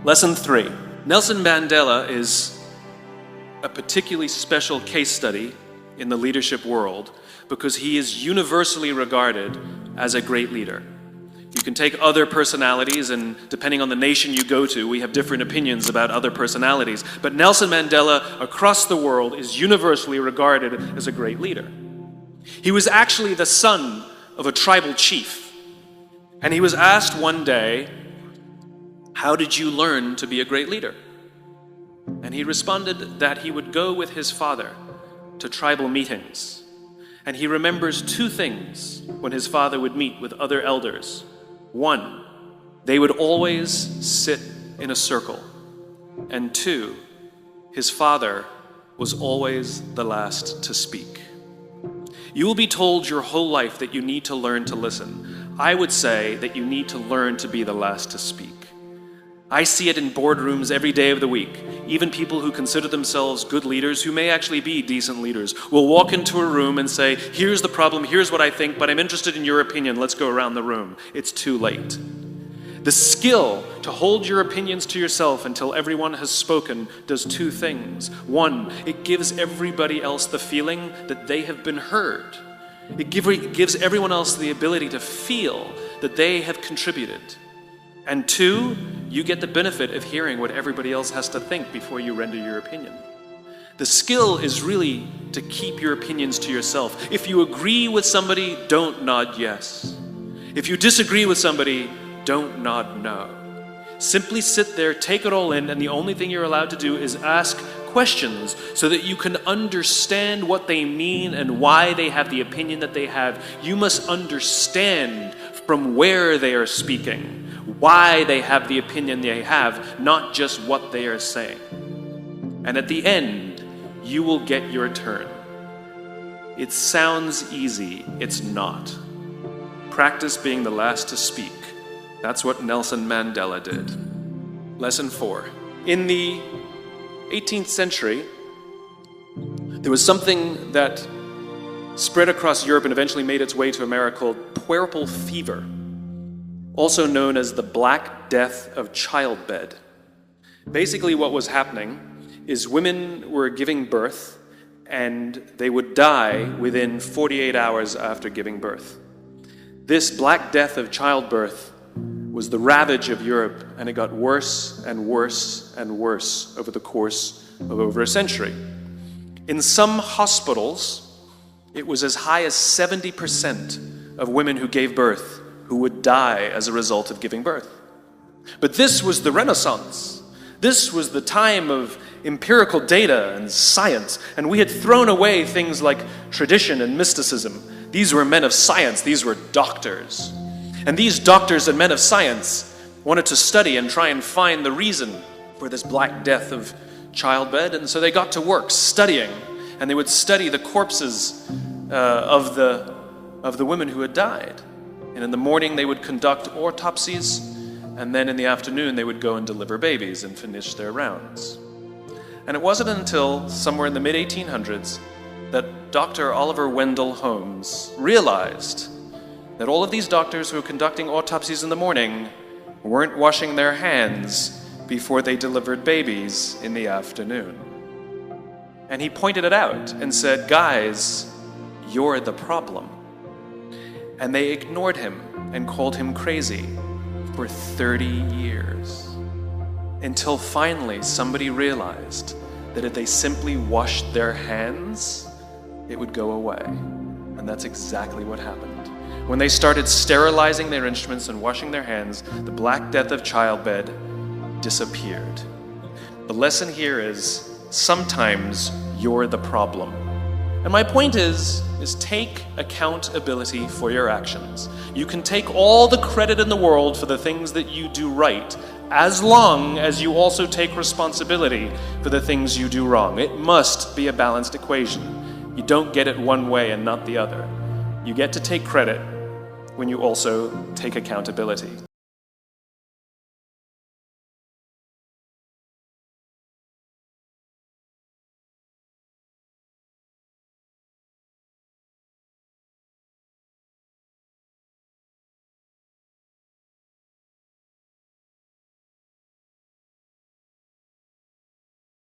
Lesson 3. Nelson Mandela is a particularly special case study in the leadership world because he is universally regarded as a great leader. You can take other personalities, and depending on the nation you go to, we have different opinions about other personalities. But Nelson Mandela, across the world, is universally regarded as a great leader. He was actually the son of a tribal chief. And he was asked one day, "How did you learn to be a great leader?" And he responded that he would go with his father to tribal meetings. And he remembers two things when his father would meet with other elders. One, they would always sit in a circle. And two, his father was always the last to speak. You will be told your whole life that you need to learn to listen. I would say that you need to learn to be the last to speak. I see it in boardrooms every day of the week. Even people who consider themselves good leaders, who may actually be decent leaders, will walk into a room and say, "Here's the problem, here's what I think, but I'm interested in your opinion, let's go around the room." It's too late. The skill to hold your opinions to yourself until everyone has spoken does two things. One, it gives everybody else the feeling that they have been heard. It gives everyone else the ability to feel that they have contributed. And two, you get the benefit of hearing what everybody else has to think before you render your opinion. The skill is really to keep your opinions to yourself. If you agree with somebody, don't nod yes. If you disagree with somebody, don't nod no. Simply sit there, take it all in, and the only thing you're allowed to do is ask questions so that you can understand what they mean and why they have the opinion that they have. You must understand from where they are speaking, why they have the opinion they have, not just what they are saying. And at the end, you will get your turn. It sounds easy, it's not. Practice being the last to speak. That's what Nelson Mandela did. Lesson 4. In the 18th century, there was something that spread across Europe and eventually made its way to America called puerperal fever, also known as the Black Death of childbed. Basically what was happening is women were giving birth and they would die within 48 hours after giving birth. This Black Death of childbirth was the ravage of Europe, and it got worse and worse and worse over the course of over a century. In some hospitals, it was as high as 70% of women who gave birth who would die as a result of giving birth. But this was the Renaissance. This was the time of empirical data and science, and we had thrown away things like tradition and mysticism. These were men of science, these were doctors. And these doctors and men of science wanted to study and try and find the reason for this Black Death of childbed, and so they got to work studying, and they would study the corpses of the women who had died. And in the morning they would conduct autopsies, and then in the afternoon they would go and deliver babies and finish their rounds. And it wasn't until somewhere in the mid-1800s that Dr. Oliver Wendell Holmes realized that all of these doctors who were conducting autopsies in the morning weren't washing their hands before they delivered babies in the afternoon. And he pointed it out and said, "Guys, you're the problem." And they ignored him and called him crazy for 30 years. Until finally somebody realized that if they simply washed their hands, it would go away. And that's exactly what happened. When they started sterilizing their instruments and washing their hands, the Black Death of childbed disappeared. The lesson here is, sometimes you're the problem. And my point is take accountability for your actions. You can take all the credit in the world for the things that you do right, as long as you also take responsibility for the things you do wrong. It must be a balanced equation. You don't get it one way and not the other. You get to take credit when you also take accountability.